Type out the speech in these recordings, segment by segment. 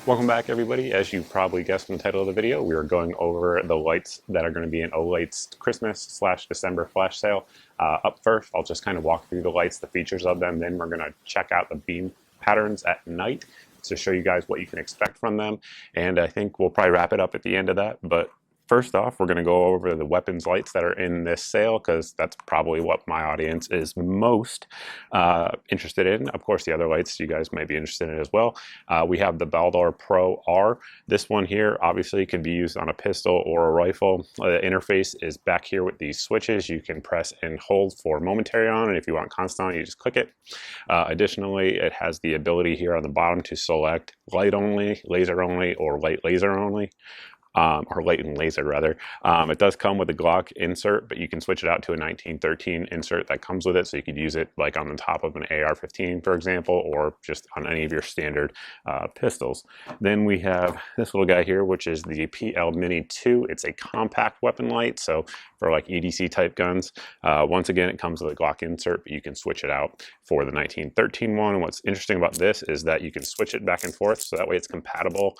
Welcome back, everybody. As you probably guessed from the title of the video, we are going over the lights that are going to be in Olight's Christmas/December flash sale. Up first, I'll just kind of walk through the lights, the features of them. Then we're going to check out the beam patterns at night to show you guys what you can expect from them. And I think we'll probably wrap it up at the end of that. But first off, we're going to go over the weapons lights that are in this sale because that's probably what my audience is most interested in. Of course, the other lights you guys may be interested in as well. We have the Baldor Pro R. This one here obviously can be used on a pistol or a rifle. The interface is back here with these switches. You can press and hold for momentary on, and if you want constant on, you just click it. Additionally, it has the ability here on the bottom to select light only, laser only, or light laser only. Or light and laser rather. It does come with a Glock insert, but you can switch it out to a 1913 insert that comes with it, so you could use it like on the top of an AR-15, for example, or just on any of your standard pistols. Then we have this little guy here, which is the PL Mini 2. It's a compact weapon light, so for like EDC type guns. Once again, it comes with a Glock insert, but you can switch it out for the 1913 one. And what's interesting about this is that you can switch it back and forth, so that way it's compatible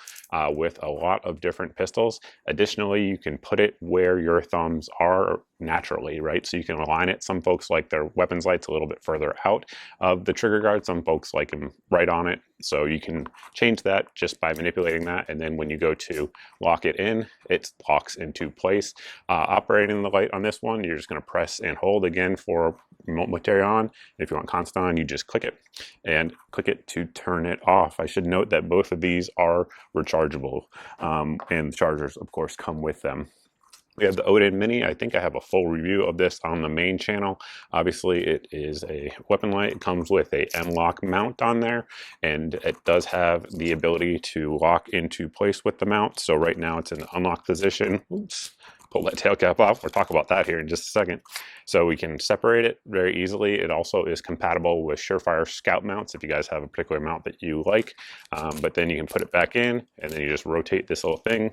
with a lot of different pistols. Additionally, you can put it where your thumbs are naturally, right? So you can align it. Some folks like their weapons lights a little bit further out of the trigger guard. Some folks like them right on it. So you can change that just by manipulating that. And then when you go to lock it in, it locks into place. Operating the light on this one, you're just going to press and hold again for momentary on. If you want constant on, you just click it and click it to turn it off. I should note that both of these are rechargeable, and the chargers of course come with them. We have the Odin Mini. I think I have a full review of this on the main channel. Obviously, it is a weapon light. It comes with a M-lock mount on there, and it does have the ability to lock into place with the mount. So right now it's in the unlocked position. Oops. Pull that tail cap off. We'll talk about that here in just a second. So we can separate it very easily. It also is compatible with Surefire Scout mounts if you guys have a particular mount that you like. But then you can put it back in, and then you just rotate this little thing,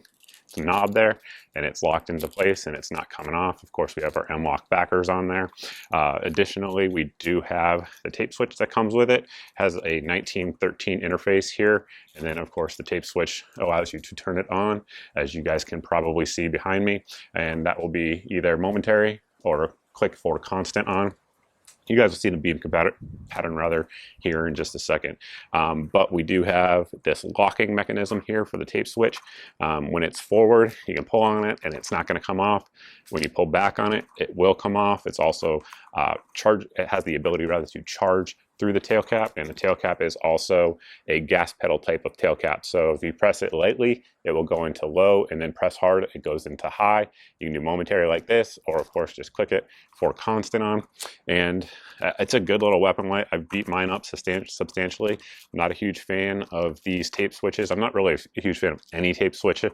knob there, and it's locked into place and it's not coming off. Of course, we have our M-lock backers on there. Additionally, we do have the tape switch that comes with it. Has a 1913 interface here, and then of course the tape switch allows you to turn it on, as you guys can probably see behind me, and that will be either momentary or click for constant on. You guys will see the beam pattern rather here in just a second. But we do have this locking mechanism here for the tape switch. When it's forward, you can pull on it and it's not going to come off. When you pull back on it, it will come off. It's also it has the ability rather to charge through the tail cap, and the tail cap is also a gas pedal type of tail cap. So if you press it lightly, it will go into low, and then press hard, it goes into high. You can do momentary like this, or of course just click it for constant on. And it's a good little weapon light. I've beat mine up substantially. I'm not a huge fan of these tape switches. I'm not really a huge fan of any tape switches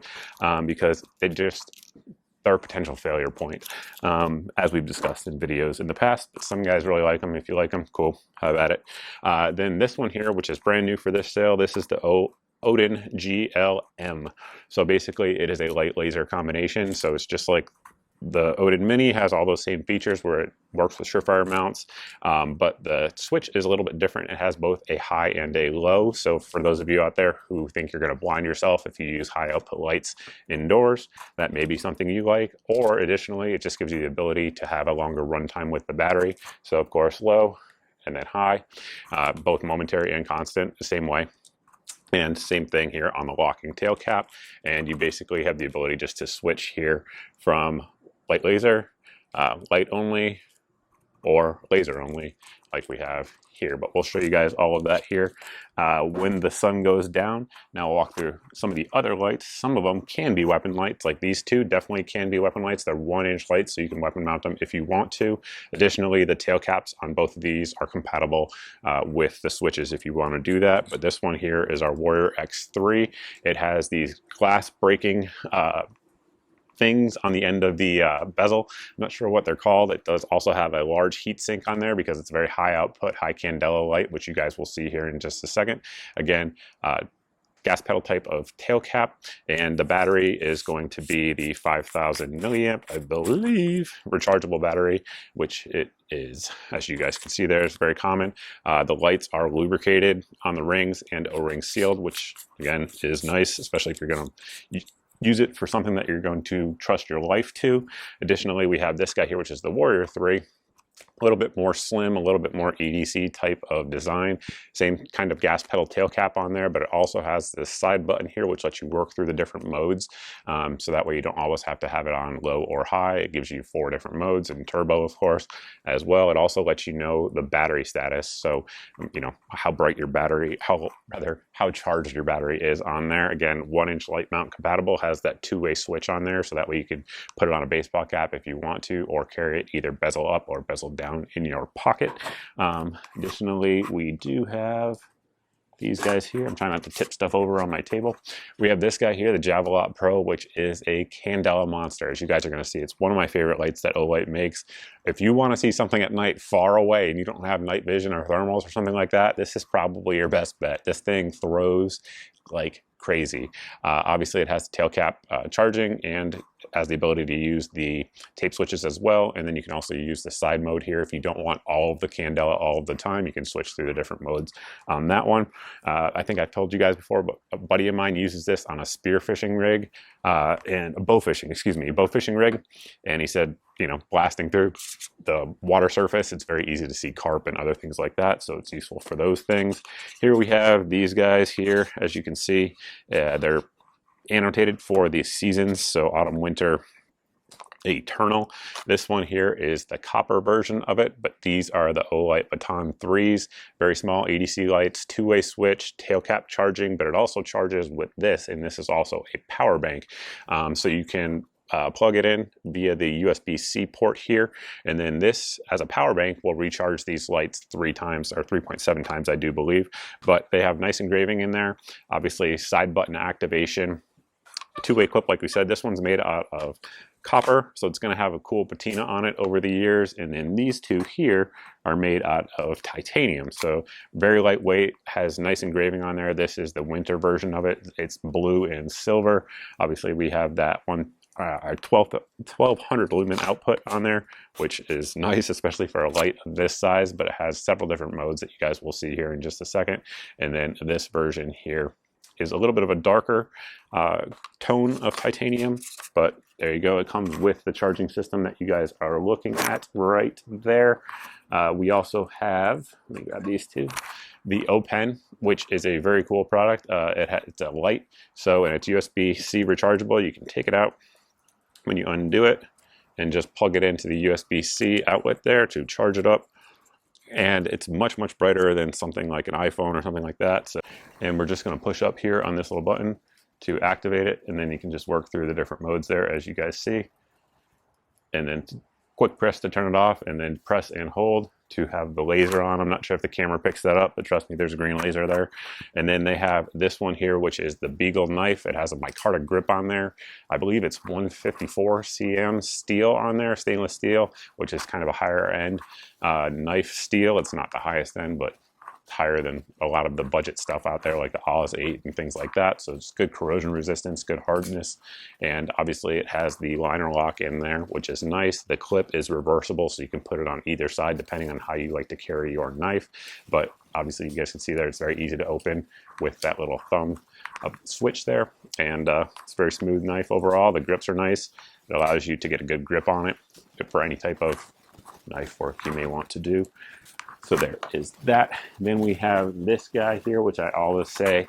because it just, they're a potential failure point, as we've discussed in videos in the past. Some guys really like them. If you like them, cool, have at it. Then this one here, which is brand new for this sale, this is the Odin GL M. So basically it is a light laser combination. So it's just like the Odin Mini has all those same features where it works with Surefire mounts, but the switch is a little bit different. It has both a high and a low. So for those of you out there who think you're going to blind yourself if you use high output lights indoors, that may be something you like. Or additionally, it just gives you the ability to have a longer runtime with the battery. So of course, low and then high, both momentary and constant, the same way. And same thing here on the locking tail cap. And you basically have the ability just to switch here from light laser, light only, or laser only, like we have here. But we'll show you guys all of that here when the sun goes down. Now we'll walk through some of the other lights. Some of them can be weapon lights, like these two definitely can be weapon lights. They're 1-inch lights, so you can weapon mount them if you want to. Additionally, the tail caps on both of these are compatible with the switches if you want to do that. But this one here is our Warrior X3. It has these glass breaking things on the end of the bezel. I'm not sure what they're called. It does also have a large heat sink on there because it's a very high output, high candela light, which you guys will see here in just a second. Again, gas pedal type of tail cap, and the battery is going to be the 5,000 milliamp, I believe, rechargeable battery, which it is, as you guys can see there, is very common. The lights are lubricated on the rings and O-ring sealed, which again is nice, especially if you're going to use it for something that you're going to trust your life to. Additionally, we have this guy here, which is the Warrior 3. A little bit more slim, a little bit more EDC type of design. Same kind of gas pedal tail cap on there, but it also has this side button here, which lets you work through the different modes. So that way you don't always have to have it on low or high. It gives you 4 different modes, and turbo, of course, as well. It also lets you know the battery status. So, you know, how bright your battery, how charged your battery is on there. Again, 1-inch light mount compatible, has that 2-way switch on there. So that way you can put it on a baseball cap if you want to, or carry it either bezel up or bezel down in your pocket. Additionally, we do have these guys here. I'm trying not to tip stuff over on my table. We have this guy here, the Javelot Pro, which is a candela monster. As you guys are going to see, it's one of my favorite lights that Olight makes. If you want to see something at night far away and you don't have night vision or thermals or something like that, this is probably your best bet. This thing throws like crazy. Obviously, it has tail cap charging and has the ability to use the tape switches as well. And then you can also use the side mode here. If you don't want all of the candela all of the time, you can switch through the different modes on that one. I think I've told you guys before, but a buddy of mine uses this on a spear fishing rig and a bow fishing rig. And he said, you know, blasting through the water surface, it's very easy to see carp and other things like that. So it's useful for those things. Here we have these guys here, as you can see, they're annotated for the seasons. So autumn, winter, eternal. This one here is the copper version of it, but these are the Olight Baton 3s, very small EDC lights, 2-way switch, tail cap charging, but it also charges with this, and this is also a power bank. So you can plug it in via the USB-C port here, and then this as a power bank will recharge these lights 3 times or 3.7 times, I do believe. But they have nice engraving in there. Obviously, side button activation, 2-way clip, like we said. This one's made out of copper, so it's going to have a cool patina on it over the years. And then these two here are made out of titanium, so very lightweight, has nice engraving on there. This is the winter version of it. It's blue and silver. Obviously, we have that one. Our 1200 lumen output on there, which is nice, especially for a light of this size, but it has several different modes that you guys will see here in just a second. And then this version here is a little bit of a darker tone of titanium, but there you go. It comes with the charging system that you guys are looking at right there. We also have, let me grab these two, the O Pen, which is a very cool product. It's a light, so, and it's USB-C rechargeable. You can take it out when you undo it and just plug it into the USB-C outlet there to charge it up. And it's much, much brighter than something like an iPhone or something like that. So, and we're just going to push up here on this little button to activate it, and then you can just work through the different modes there, as you guys see. And then quick press to turn it off, and then press and hold to have the laser on. I'm not sure if the camera picks that up, but trust me, there's a green laser there. And then they have this one here, which is the Beagle Knife. It has a micarta grip on there. I believe it's 154 cm steel on there, stainless steel, which is kind of a higher end knife steel. It's not the highest end, but higher than a lot of the budget stuff out there, like the Oz 8 and things like that. So it's good corrosion resistance, good hardness, and obviously it has the liner lock in there, which is nice. The clip is reversible, so you can put it on either side depending on how you like to carry your knife. But obviously you guys can see there, it's very easy to open with that little thumb switch there, and it's a very smooth knife overall. The grips are nice. It allows you to get a good grip on it for any type of knife work you may want to do. So there is that. Then we have this guy here, which I always say,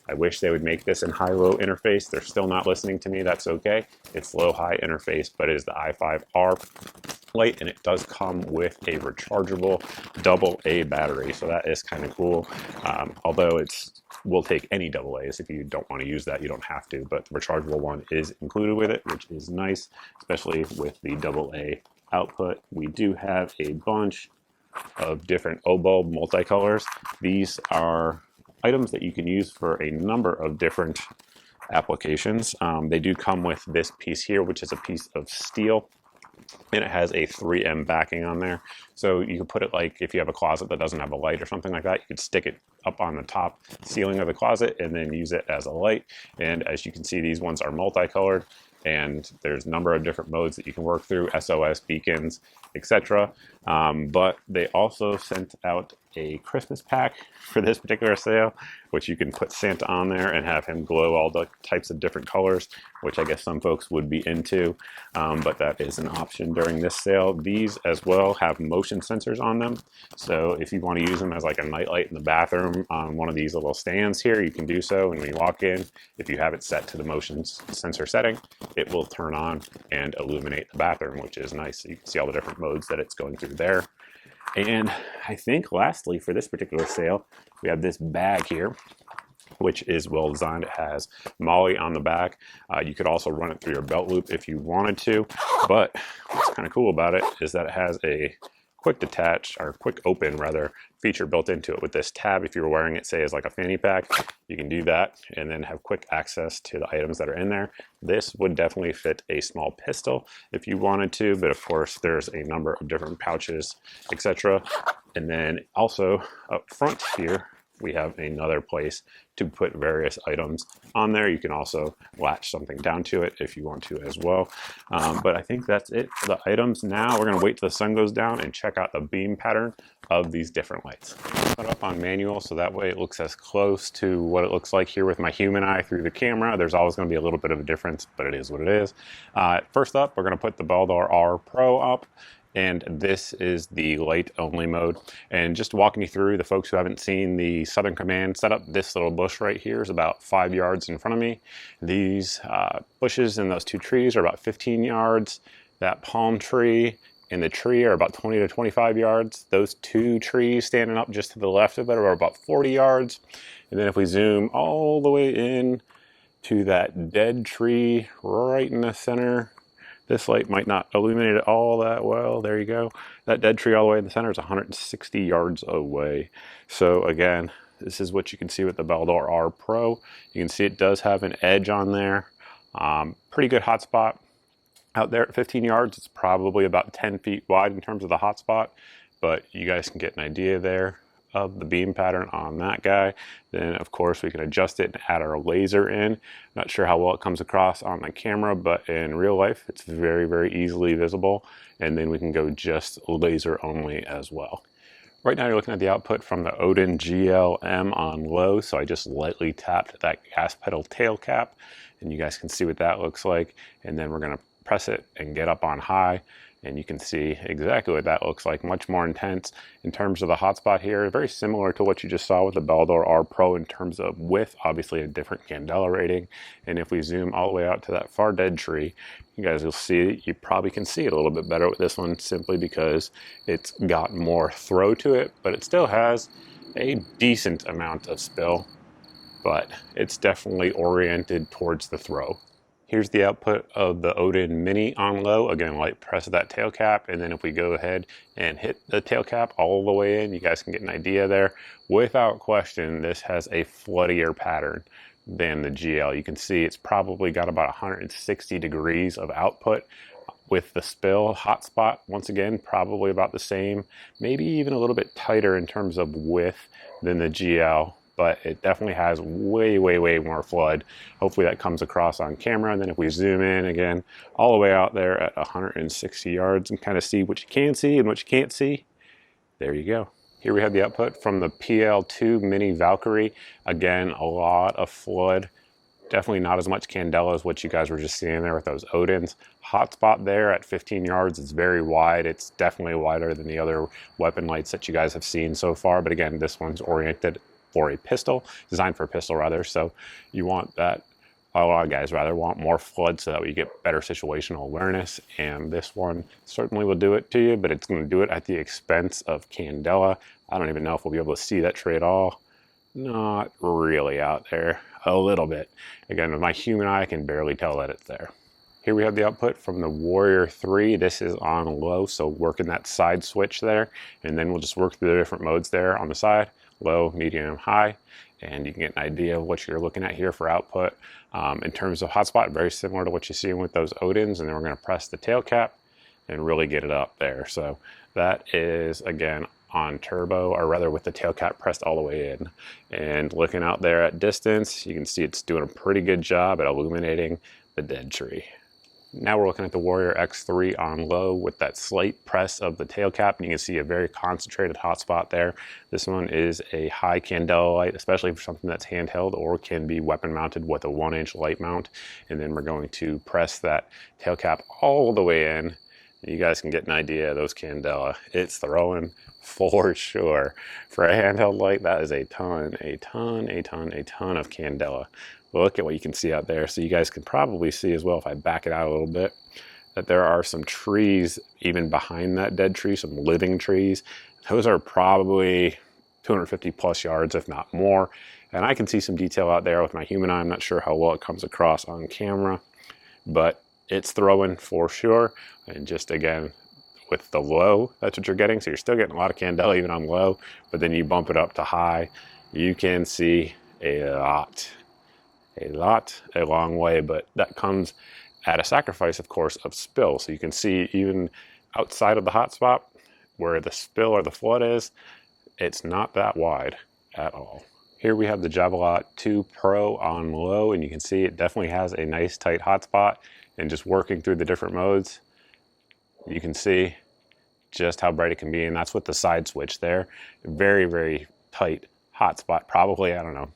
I wish they would make this in high-low interface. They're still not listening to me. That's okay. It's low-high interface, but it is the I5R Plate, and it does come with a rechargeable AA battery. So that is kind of cool. Although we'll take any AA's. If you don't want to use that, you don't have to. But the rechargeable one is included with it, which is nice, especially with the AA output. We do have a bunch of different O-bulb multicolors. These are items that you can use for a number of different applications. They do come with this piece here, which is a piece of steel and it has a 3M backing on there. So you could put it like if you have a closet that doesn't have a light or something like that, you could stick it up on the top ceiling of the closet and then use it as a light. And as you can see, these ones are multicolored, and there's a number of different modes that you can work through, SOS, beacons, etc. But they also sent out a Christmas pack for this particular sale, which you can put Santa on there and have him glow all the types of different colors, which I guess some folks would be into, but that is an option during this sale. These as well have motion sensors on them, so if you want to use them as like a nightlight in the bathroom on one of these little stands here, you can do so. And when you walk in, if you have it set to the motion sensor setting, it will turn on and illuminate the bathroom, which is nice. So you can see all the different modes that it's going through there. And I think lastly for this particular sale, we have this bag here, which is well designed. It has Molly on the back. You could also run it through your belt loop if you wanted to, but what's kind of cool about it is that it has a quick detach, or quick open rather, feature built into it with this tab. If you were wearing it, say, as like a fanny pack, you can do that and then have quick access to the items that are in there. This would definitely fit a small pistol if you wanted to, but of course there's a number of different pouches, etc. And then also up front here, we have another place to put various items on there. You can also latch something down to it if you want to as well. But I think that's it for the items. Now we're gonna wait till the sun goes down and check out the beam pattern of these different lights. Put it up on manual so that way it looks as close to what it looks like here with my human eye through the camera. There's always gonna be a little bit of a difference, but it is what it is. First up, we're gonna put the Baldor R Pro up. And this is the light only mode. And just walking you through, the folks who haven't seen the Southern Command setup, this little bush right here is about 5 yards in front of me. These bushes and those two trees are about 15 yards. That palm tree and the tree are about 20 to 25 yards. Those two trees standing up just to the left of it are about 40 yards. And then if we zoom all the way in to that dead tree right in the center, this light might not illuminate it all that well. There you go. That dead tree all the way in the center is 160 yards away. So again, this is what you can see with the Baldor R Pro. You can see it does have an edge on there. Pretty good hotspot. Out there at 15 yards, it's probably about 10 feet wide in terms of the hotspot, but you guys can get an idea there of the beam pattern on that guy. Then of course we can adjust it and add our laser in. Not sure how well it comes across on the camera, but in real life it's very, very easily visible. And then we can go just laser only as well. Right now you're looking at the output from the Odin GL M on low, so I just lightly tapped that gas pedal tail cap and you guys can see what that looks like. And then we're gonna press it and get up on high, and you can see exactly what that looks like. Much more intense in terms of the hotspot here. Very similar to what you just saw with the Baldor R Pro in terms of width, obviously a different candela rating. And if we zoom all the way out to that far dead tree, you guys will see, you probably can see it a little bit better with this one simply because it's got more throw to it, but it still has a decent amount of spill, but it's definitely oriented towards the throw. Here's the output of the Odin Mini on low. Again, light press that tail cap, and then if we go ahead and hit the tail cap all the way in, you guys can get an idea there. Without question, this has a floodier pattern than the GL. You can see it's probably got about 160 degrees of output with the spill hotspot. Once again, probably about the same, maybe even a little bit tighter in terms of width than the GL. But it definitely has way, way, way more flood. Hopefully that comes across on camera. And then if we zoom in again, all the way out there at 160 yards and kind of see what you can see and what you can't see, there you go. Here we have the output from the PL2 Mini Valkyrie. Again, a lot of flood. Definitely not as much candela as what you guys were just seeing there with those Odins. Hotspot there at 15 yards, it's very wide. It's definitely wider than the other weapon lights that you guys have seen so far. But again, this one's oriented for a pistol, designed for a pistol rather, so you want that, a lot of guys rather want more flood so that way you get better situational awareness, and this one certainly will do it to you, but it's going to do it at the expense of candela. I don't even know if we'll be able to see that tree at all. Not really out there, a little bit. Again, with my human eye, I can barely tell that it's there. Here we have the output from the Warrior 3. This is on low, so working that side switch there, and then we'll just work through the different modes there on the side. Low, medium, high, and you can get an idea of what you're looking at here for output. In terms of hotspot, very similar to what you're seeing with those Odins, and then we're going to press the tail cap, and really get it up there. So that is, again, on turbo, or rather with the tail cap pressed all the way in. And looking out there at distance, you can see it's doing a pretty good job at illuminating the dead tree. Now we're looking at the Warrior X3 on low with that slight press of the tail cap, and you can see a very concentrated hotspot there. This one is a high candela light, especially for something that's handheld or can be weapon mounted with a 1-inch light mount. And then we're going to press that tail cap all the way in. You guys can get an idea of those candela. It's throwing for sure. For a handheld light, that is a ton of candela. Look at what you can see out there. So you guys can probably see as well, if I back it out a little bit, that there are some trees even behind that dead tree, some living trees. Those are probably 250 plus yards, if not more. And I can see some detail out there with my human eye. I'm not sure how well it comes across on camera, but it's throwing for sure. And just again, with the low, that's what you're getting. So you're still getting a lot of candela even on low, but then you bump it up to high, you can see a long way, but that comes at a sacrifice, of course, of spill. So you can see even outside of the hot spot where the spill or the flood is, it's not that wide at all. Here we have the Javelot Pro on low, and you can see it definitely has a nice tight hot spot. And just working through the different modes, you can see just how bright it can be, and that's with the side switch there. Very tight hot spot, probably, I don't know,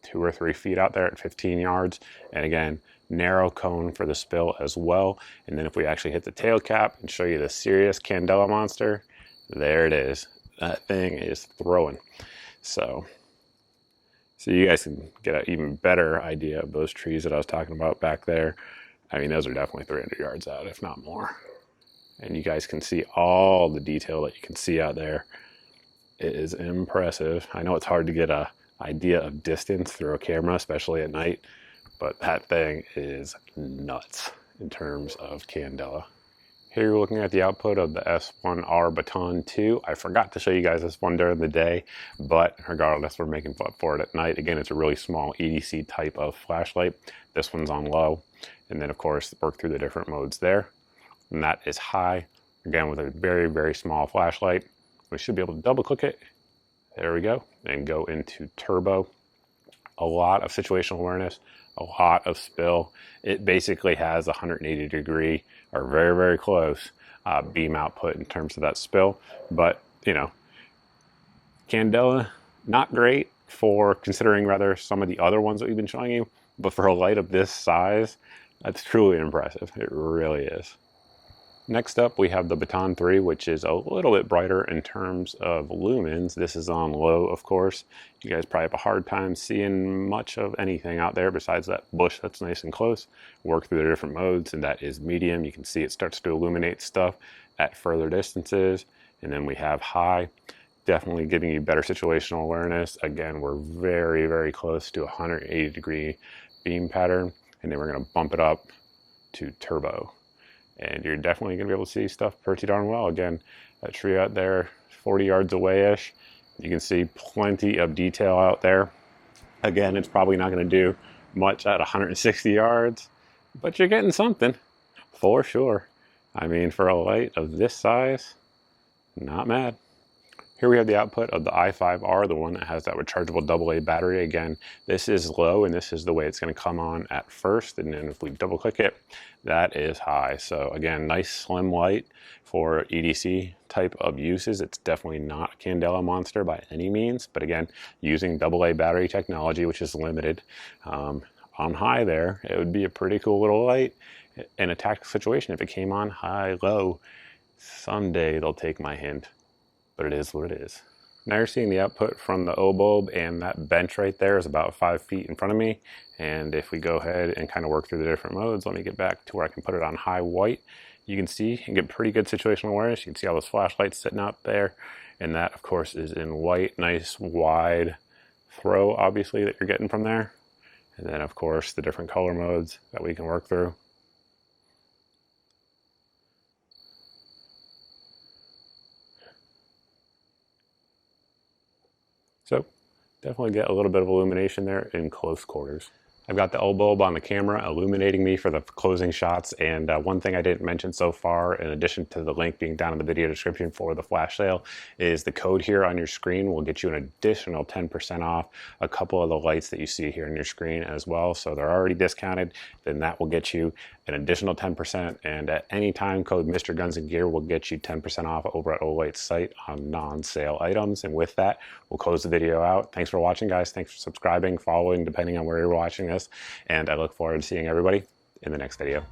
2 or 3 feet out there at 15 yards. And again, narrow cone for the spill as well. And then if we actually hit the tail cap and show you the serious candela monster, there it is. That thing is throwing. So you guys can get an even better idea of those trees that I was talking about back there. I mean, those are definitely 300 yards out, if not more. And you guys can see all the detail that you can see out there. It is impressive. I know it's hard to get an idea of distance through a camera, especially at night, but that thing is nuts in terms of candela. Here you're looking at the output of the S1R Baton 2. I forgot to show you guys this one during the day, but regardless, we're making fun for it at night. Again, it's a really small EDC type of flashlight. This one's on low, and then of course work through the different modes there. And that is high, again with a very small flashlight. We should be able to double click it. There we go, and go into turbo. A lot of situational awareness, a lot of spill. It basically has 180 degree or very close beam output in terms of that spill. But you know, candela, not great for considering rather some of the other ones that we've been showing you, but for a light of this size, that's truly impressive. It really is. Next up, we have the Baton 3, which is a little bit brighter in terms of lumens. This is on low, of course. You guys probably have a hard time seeing much of anything out there besides that bush that's nice and close. Work through the different modes, and that is medium. You can see it starts to illuminate stuff at further distances. And then we have high, definitely giving you better situational awareness. Again, we're very close to 180 degree beam pattern. And then we're going to bump it up to turbo. And you're definitely going to be able to see stuff pretty darn well. Again, that tree out there, 40 yards away-ish. You can see plenty of detail out there. Again, it's probably not going to do much at 160 yards, but you're getting something for sure. I mean, for a light of this size, not mad. Here we have the output of the I5R, the one that has that rechargeable AA battery. Again, this is low, and this is the way it's going to come on at first. And then if we double click it, that is high. So again, nice slim light for EDC type of uses. It's definitely not a candela monster by any means, but again, using AA battery technology, which is limited on high there, it would be a pretty cool little light in a tactical situation if it came on high, low. Someday they'll take my hint. But it is what it is. Now you're seeing the output from the O bulb, and that bench right there is about 5 feet in front of me. And if we go ahead and kind of work through the different modes, let me get back to where I can put it on high white. You can see and get pretty good situational awareness. You can see all those flashlights sitting out there. And that, of course, is in white, nice wide throw, obviously, that you're getting from there. And then, of course, the different color modes that we can work through. So definitely get a little bit of illumination there in close quarters. I've got the bulb on the camera illuminating me for the closing shots, and one thing I didn't mention so far, in addition to the link being down in the video description for the flash sale, is the code here on your screen will get you an additional 10% off a couple of the lights that you see here on your screen as well. So they're already discounted, then that will get you an additional 10%, and at any time, code Mr. Guns and Gear will get you 10% off over at Olight's site on non-sale items. And with that, we'll close the video out. Thanks for watching, guys. Thanks for subscribing, following, depending on where you're watching this, and I look forward to seeing everybody in the next video.